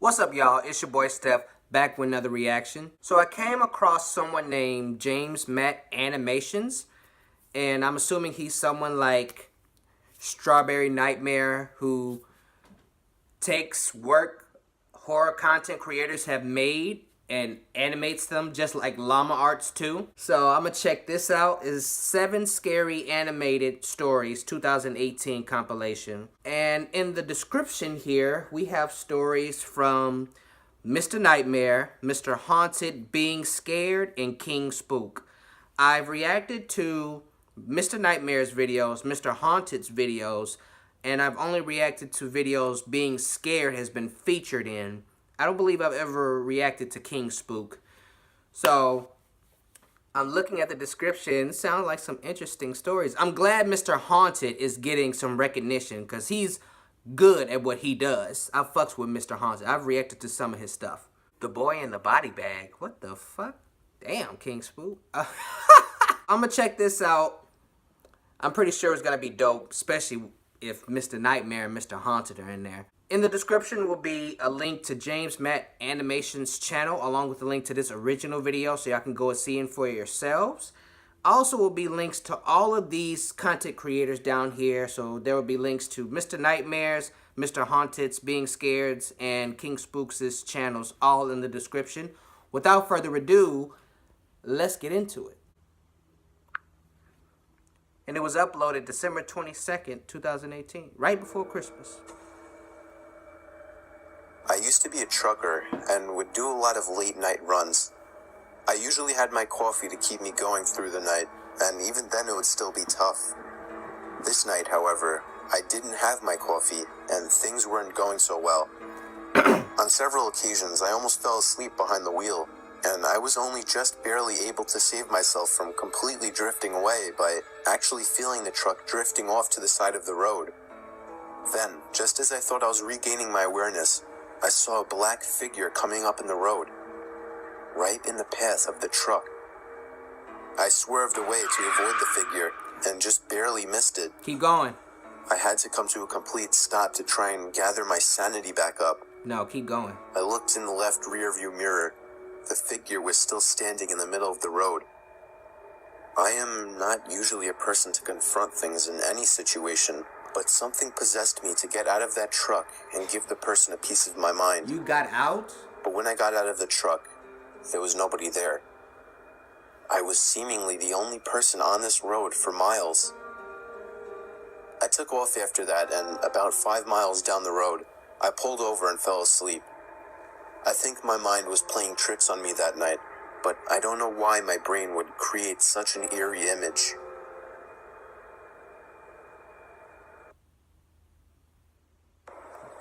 What's up, y'all? It's your boy Steph, back with another reaction. So I came across someone named Jamesmat Animations, and I'm assuming he's someone like Strawberry Nightmare who takes work horror content creators have made and animates them just like Llama Arts too. So I'm gonna check this out. It's 7 Scary Animated Stories 2018 compilation. And in the description here, we have stories from Mr. Nightmare, Mr. Haunted, Being Scared, and King Spook. I've reacted to Mr. Nightmare's videos, Mr. Haunted's videos, and I've only reacted to videos Being Scared has been featured in. I don't believe I've ever reacted to King Spook. So, I'm looking at the description. It sounds like some interesting stories. I'm glad Mr. Haunted is getting some recognition because he's good at what he does. I fucks with Mr. Haunted. I've reacted to some of his stuff. The Boy in the Body Bag. What the fuck? Damn, King Spook. I'm gonna check this out. I'm pretty sure it's gonna be dope, especially if Mr. Nightmare and Mr. Haunted are in there. In the description will be a link to Jamesmat Animations channel, along with a link to this original video, so y'all can go and see it for yourselves. Also will be links to all of these content creators down here, so there will be links to Mr. Nightmare's, Mr. Haunted's, Being Scared's, and King Spook's channels, all in the description. Without further ado, let's get into it. And it was uploaded December 22nd, 2018, right before Christmas. I used to be a trucker and would do a lot of late night runs. I usually had my coffee to keep me going through the night, and even then it would still be tough. This night, however, I didn't have my coffee, and things weren't going so well. On several occasions, I almost fell asleep behind the wheel, and I was only just barely able to save myself from completely drifting away by actually feeling the truck drifting off to the side of the road. Then, just as I thought I was regaining my awareness, I saw a black figure coming up in the road, right in the path of the truck. I swerved away to avoid the figure and just barely missed it. Keep going. I had to come to a complete stop to try and gather my sanity back up. No, keep going. I looked in the left rearview mirror. The figure was still standing in the middle of the road. I am not usually a person to confront things in any situation, but something possessed me to get out of that truck and give the person a piece of my mind. You got out? But when I got out of the truck, there was nobody there. I was seemingly the only person on this road for miles. I took off after that, and about 5 miles down the road, I pulled over and fell asleep. I think my mind was playing tricks on me that night, but I don't know why my brain would create such an eerie image.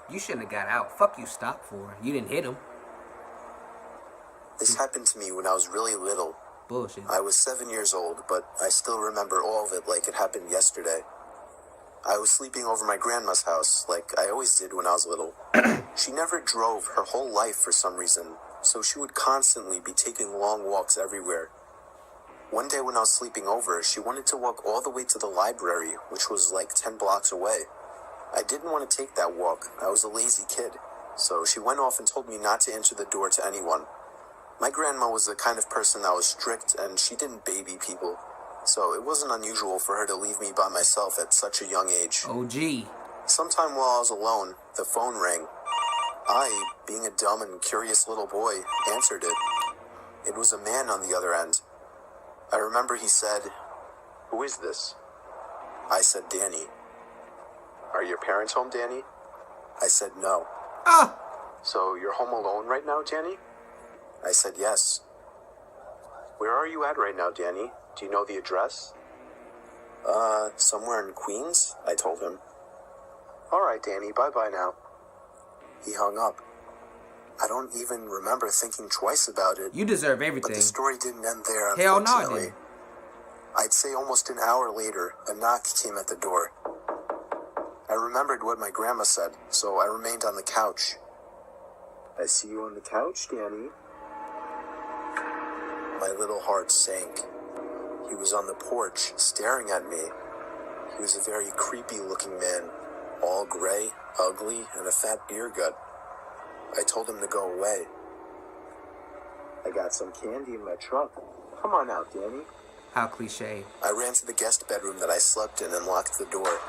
You shouldn't have got out. Fuck you stopped for. You didn't hit him. This happened to me when I was really little. Bullshit. I was 7 years old, but I still remember all of it like it happened yesterday. I was sleeping over my grandma's house, like I always did when I was little. She never drove her whole life for some reason, so she would constantly be taking long walks everywhere. One day when I was sleeping over, she wanted to walk all the way to the library, which was like 10 blocks away. I didn't want to take that walk. I was a lazy kid. So she went off and told me not to answer the door to anyone. My grandma was the kind of person that was strict, and she didn't baby people. So it wasn't unusual for her to leave me by myself at such a young age. OG. Sometime while I was alone, the phone rang. I, being a dumb and curious little boy, answered it. It was a man on the other end. I remember he said, "Who is this?" I said, "Danny." "Are your parents home, Danny?" I said, "No." Ah! "So you're home alone right now, Danny?" I said, "Yes." "Where are you at right now, Danny? Do you know the address?" Somewhere in Queens," I told him. "All right, Danny, bye-bye now." He hung up. I don't even remember thinking twice about it. You deserve But everything. the story didn't end there, Hell no, it unfortunately. didn't. I'd say almost an hour later, a knock came at the door. I remembered what my grandma said, so I remained on the couch. "I see you on the couch, Danny." My little heart sank. He was on the porch, staring at me. He was a very creepy-looking man, all gray, ugly, and a fat beer gut. I told him to go away. I got some candy in my truck. Come on out, Danny. How cliche. I ran to the guest bedroom that I slept in and locked the door.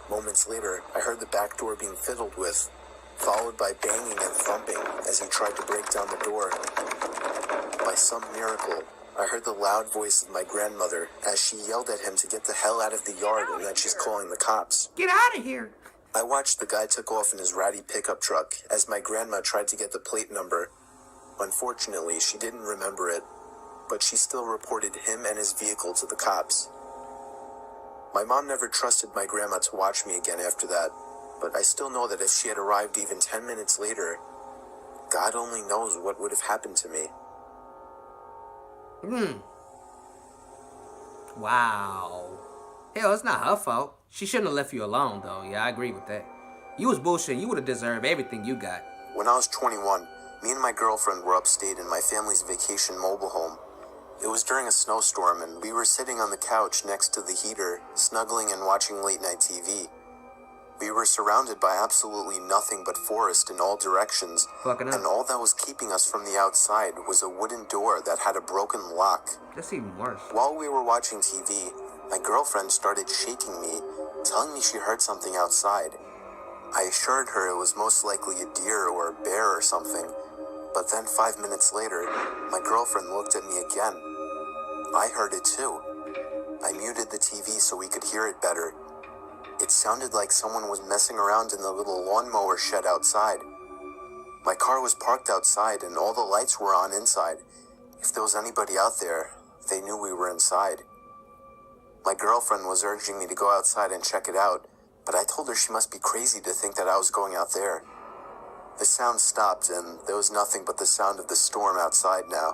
Moments later, I heard the back door being fiddled with, followed by banging and thumping as he tried to break down the door. By some miracle, I heard the loud voice of my grandmother as she yelled at him to get the hell out of the yard and that she's calling the cops. Get out of here. I watched the guy took off in his ratty pickup truck as my grandma tried to get the plate number. Unfortunately, she didn't remember it, but she still reported him and his vehicle to the cops. My mom never trusted my grandma to watch me again after that, but I still know that if she had arrived even 10 minutes later, God only knows what would have happened to me. Wow. Hell, it's not her fault. She shouldn't have left you alone, though. Yeah, I agree with that. You was bullshit. You would have deserved everything you got. When I was 21, me and my girlfriend were upstate in my family's vacation mobile home. It was during a snowstorm, and we were sitting on the couch next to the heater, snuggling and watching late-night TV. We were surrounded by absolutely nothing but forest in all directions, and all that was keeping us from the outside was a wooden door that had a broken lock. That's even worse. While we were watching TV, my girlfriend started shaking me, telling me she heard something outside. I assured her it was most likely a deer or a bear or something, but then 5 minutes later, my girlfriend looked at me again. I heard it too. I muted the TV so we could hear it better. It sounded like someone was messing around in the little lawnmower shed outside. My car was parked outside and all the lights were on inside. If there was anybody out there, they knew we were inside. My girlfriend was urging me to go outside and check it out, but I told her she must be crazy to think that I was going out there. The sound stopped and there was nothing but the sound of the storm outside now.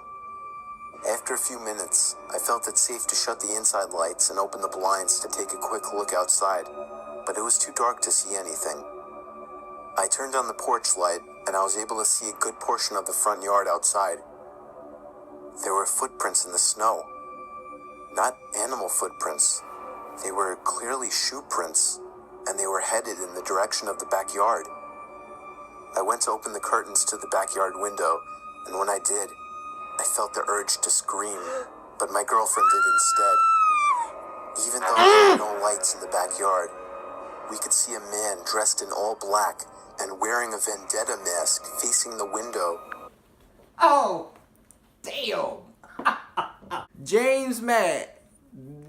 After a few minutes, I felt it safe to shut the inside lights and open the blinds to take a quick look outside, but it was too dark to see anything. I turned on the porch light and I was able to see a good portion of the front yard outside. There were footprints in the snow. Not animal footprints. They were clearly shoe prints, and they were headed in the direction of the backyard. I went to open the curtains to the backyard window, and when I did, I felt the urge to scream, but my girlfriend did instead. Even though there were no lights in the backyard, we could see a man dressed in all black and wearing a vendetta mask facing the window. Oh, damn. Jamesmat,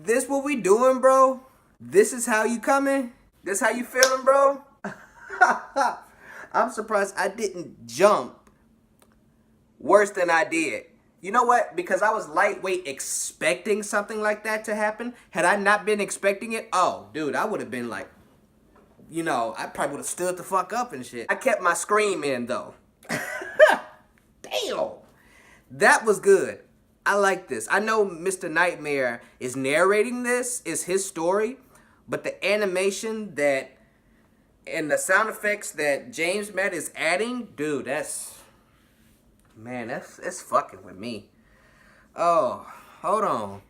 this what we doing, bro? This is how you coming? This how you feeling, bro? I'm surprised I didn't jump worse than I did. You know what? Because I was lightweight expecting something like that to happen. Had I not been expecting it, oh, dude, I would have been like, you know, I probably would have stood the fuck up and shit. I kept my scream in, though. Damn. That was good. I like this. I know Mr. Nightmare is narrating this, is his story, but the animation that and the sound effects that Jamesmat is adding, dude, that's fucking with me. Oh, hold on.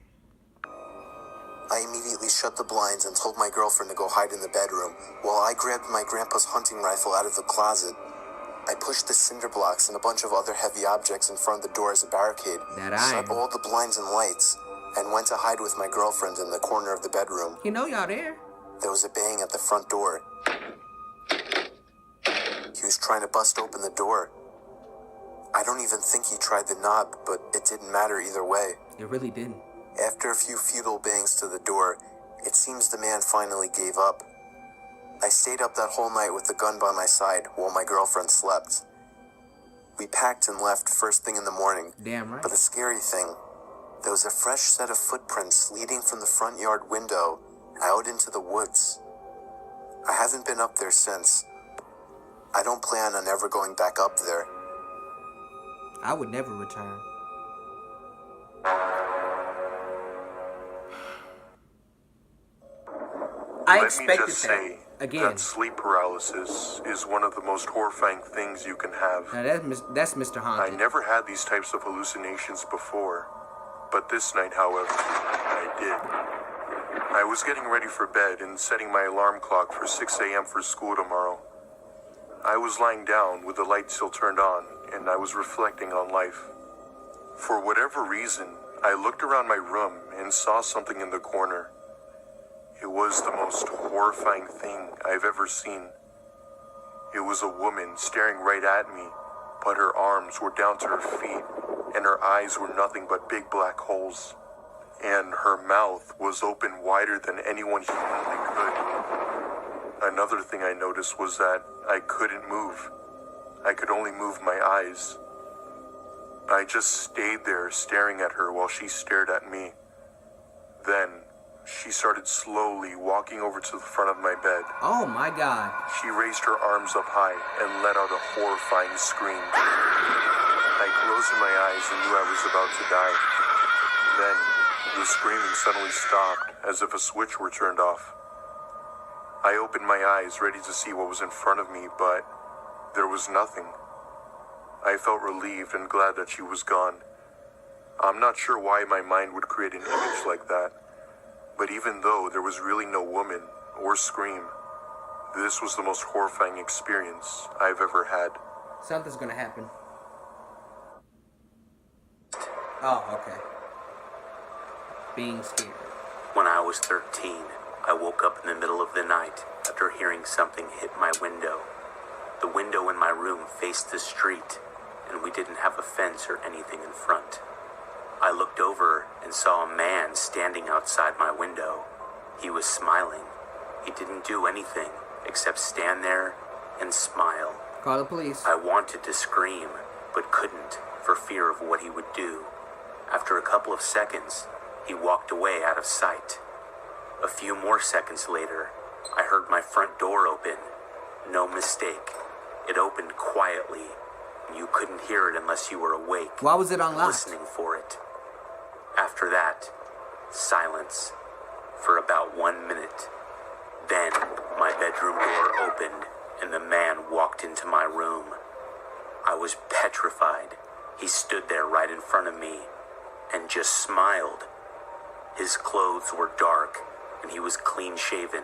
I immediately shut the blinds and told my girlfriend to go hide in the bedroom, while I grabbed my grandpa's hunting rifle out of the closet. I pushed the cinder blocks and a bunch of other heavy objects in front of the door as a barricade, shut all the blinds and lights, and went to hide with my girlfriend in the corner of the bedroom. You know y'all there. There was a bang at the front door. He was trying to bust open the door. I don't even think he tried the knob, but it didn't matter either way. It really didn't. After a few futile bangs to the door, it seems the man finally gave up. I stayed up that whole night with the gun by my side while my girlfriend slept. We packed and left first thing in the morning. Damn right. But the scary thing, there was a fresh set of footprints leading from the front yard window out into the woods. I haven't been up there since. I don't plan on ever going back up there. I would never return. I expected that. Again. That sleep paralysis is one of the most horrifying things you can have. Now that's Mr. Haunted. I never had these types of hallucinations before, but this night, however, I did. I was getting ready for bed and setting my alarm clock for 6 a.m. for school tomorrow. I was lying down with the light still turned on, and I was reflecting on life. For whatever reason, I looked around my room and saw something in the corner. It was the most horrifying thing I've ever seen. It was a woman staring right at me, but her arms were down to her feet, and her eyes were nothing but big black holes. And her mouth was open wider than anyone humanly could. Another thing I noticed was that I couldn't move. I could only move my eyes. I just stayed there staring at her while she stared at me. Then, she started slowly walking over to the front of my bed. Oh my God. She raised her arms up high and let out a horrifying scream. I closed my eyes and knew I was about to die. Then, the screaming suddenly stopped, as if a switch were turned off. I opened my eyes, ready to see what was in front of me, but there was nothing. I felt relieved and glad that she was gone. I'm not sure why my mind would create an image like that. But even though there was really no woman or scream, this was the most horrifying experience I've ever had. Something's gonna happen. Oh, okay. Being scared. When I was 13, I woke up in the middle of the night after hearing something hit my window. The window in my room faced the street, and we didn't have a fence or anything in front. I looked over and saw a man standing outside my window. He was smiling. He didn't do anything except stand there and smile. Call the police. I wanted to scream, but couldn't for fear of what he would do. After a couple of seconds, he walked away out of sight. A few more seconds later, I heard my front door open. No mistake. It opened quietly. You couldn't hear it unless you were awake. Why was it unlocked? Listening for it. After that, silence for about 1 minute. Then, my bedroom door opened and the man walked into my room. I was petrified. He stood there right in front of me and just smiled. His clothes were dark and he was clean shaven.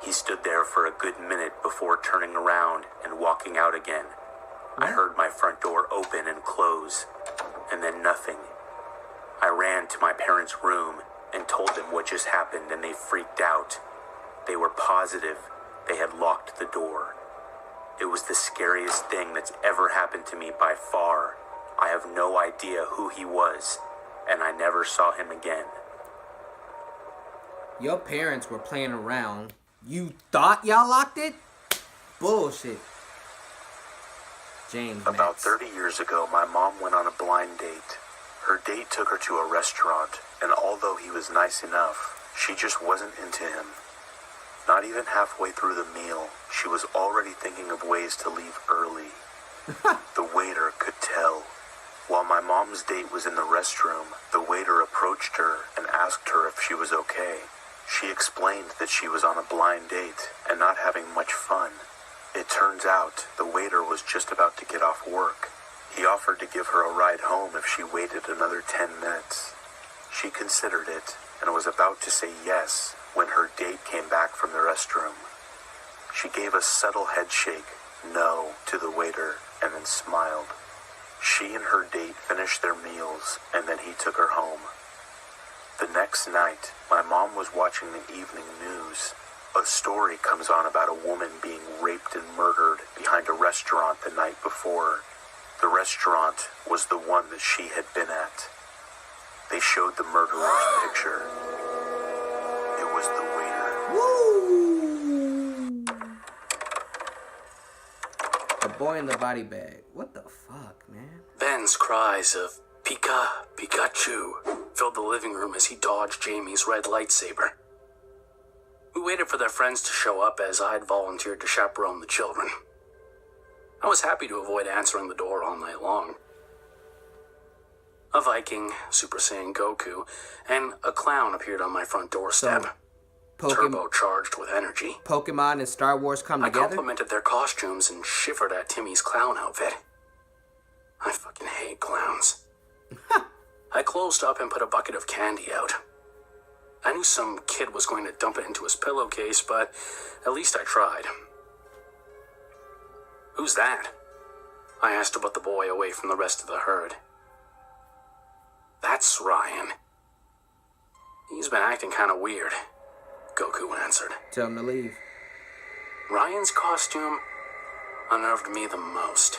He stood there for a good minute before turning around and walking out again. I heard my front door open and close, and then nothing. I ran to my parents' room and told them what just happened, and they freaked out. They were positive they had locked the door. It was the scariest thing that's ever happened to me by far. I have no idea who he was, and I never saw him again. Your parents were playing around. You thought y'all locked it? Bullshit. James. About 30 years ago, my mom went on a blind date. Her date took her to a restaurant, and although he was nice enough, she just wasn't into him. Not even halfway through the meal, she was already thinking of ways to leave early. The waiter could tell. While my mom's date was in the restroom, the waiter approached her and asked her if she was okay. She explained that she was on a blind date and not having much fun. It turns out the waiter was just about to get off work. He offered to give her a ride home if she waited another 10 minutes. She considered it and was about to say yes when her date came back from the restroom. She gave a subtle head shake, no, to the waiter and then smiled. She and her date finished their meals and then he took her home. The next night, my mom was watching the evening news. A story comes on about a woman being raped and murdered behind a restaurant the night before. The restaurant was the one that she had been at. They showed the murderer's picture. It was the waiter. Woo! The boy in the body bag. What the fuck, man? Ben's cries of Pika, Pikachu filled the living room as he dodged Jamie's red lightsaber. We waited for their friends to show up as I'd volunteered to chaperone the children. I was happy to avoid answering the door all night long. A Viking, Super Saiyan Goku, and a clown appeared on my front doorstep. Turbocharged with energy. Pokemon and Star Wars come I together? complimented their costumes and shivered at Timmy's clown outfit. I fucking hate clowns. I closed up and put a bucket of candy out. I knew some kid was going to dump it into his pillowcase, but at least I tried. Who's that? I asked about the boy away from the rest of the herd. That's Ryan. He's been acting kind of weird, Goku answered. Tell him to leave. Ryan's costume unnerved me the most.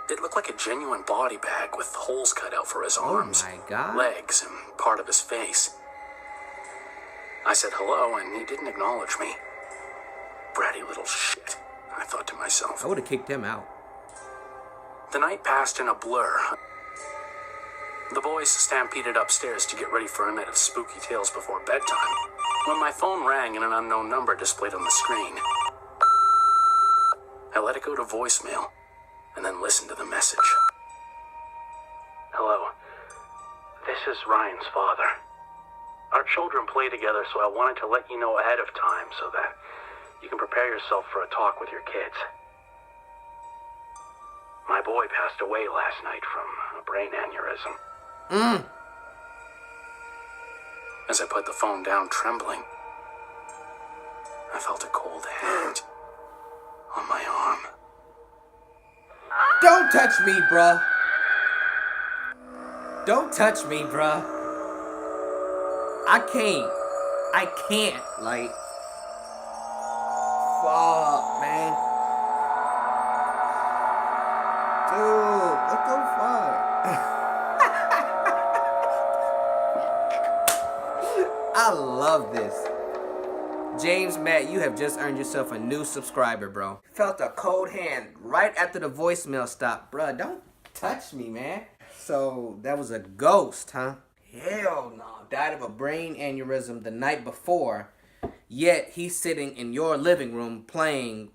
It looked like a genuine body bag with holes cut out for his arms, my God. legs, and part of his face. I said hello, and he didn't acknowledge me. Bratty little shit, I thought to myself. I would have kicked him out. The night passed in a blur. The boys stampeded upstairs to get ready for a night of spooky tales before bedtime, when my phone rang and an unknown number displayed on the screen. I let it go to voicemail, and then listened to the message. Hello. This is Ryan's father. Our children play together, so I wanted to let you know ahead of time so that you can prepare yourself for a talk with your kids. My boy passed away last night from a brain aneurysm. As I put the phone down, trembling, I felt a cold hand on my arm. Don't touch me, bruh. Don't touch me, bruh. I can't. Like, fuck, man. Dude, what the fuck? I love this. Jamesmat, you have just earned yourself a new subscriber, bro. Felt a cold hand right after the voicemail stopped. Bruh, don't touch me, man. So, that was a ghost, huh? Hell no. Died of a brain aneurysm the night before, yet he's sitting in your living room playing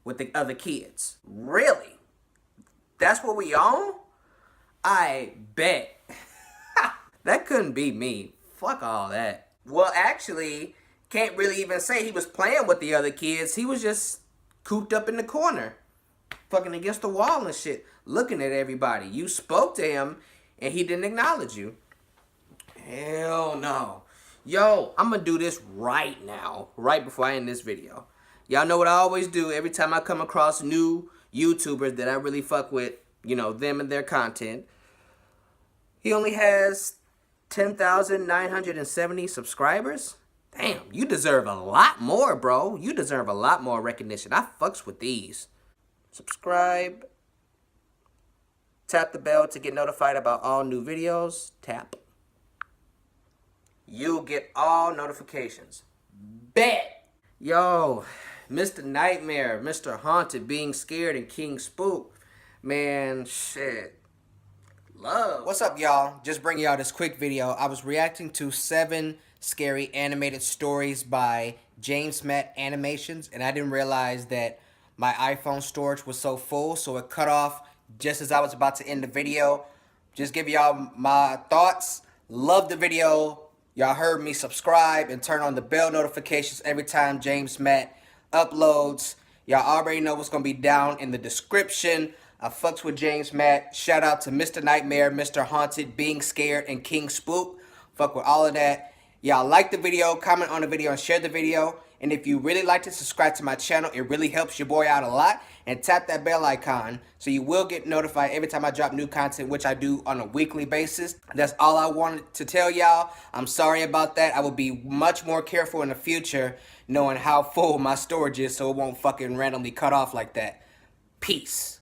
with the other kids. Really? That's what we on? I bet. That couldn't be me. Fuck all that. Well, actually, can't really even say he was playing with the other kids. He was just cooped up in the corner, fucking against the wall and shit, looking at everybody. You spoke to him, and he didn't acknowledge you. Hell no. Yo, I'm gonna do this right now, right before I end this video. Y'all know what I always do every time I come across new YouTubers that I really fuck with, you know, them and their content. He only has 10,970 subscribers. Damn, you deserve a lot more, bro. You deserve a lot more recognition. I fucks with these. Subscribe. Tap the bell to get notified about all new videos. Tap. You'll get all notifications. Bet. Yo, Mr. Nightmare, Mr. Haunted, Being Scared, and King Spook. Man, shit. Love. What's up, y'all? Just bringing y'all this quick video. I was reacting to 7 scary animated stories by Jamesmat Animations, and I didn't realize that my iPhone storage was so full, so it cut off just as I was about to end the video. Just give y'all my thoughts. Love the video. Y'all heard me. Subscribe and turn on the bell notifications every time Jamesmat uploads. Y'all already know what's going to be down in the description. I fucks with Jamesmat. Shout out to Mr. Nightmare, Mr. Haunted, Being Scared, and King Spook. Fuck with all of that. Y'all like the video, comment on the video, and share the video. And if you really like to subscribe to my channel, it really helps your boy out a lot. And tap that bell icon so you will get notified every time I drop new content, which I do on a weekly basis. That's all I wanted to tell y'all. I'm sorry about that. I will be much more careful in the future knowing how full my storage is so it won't fucking randomly cut off like that. Peace.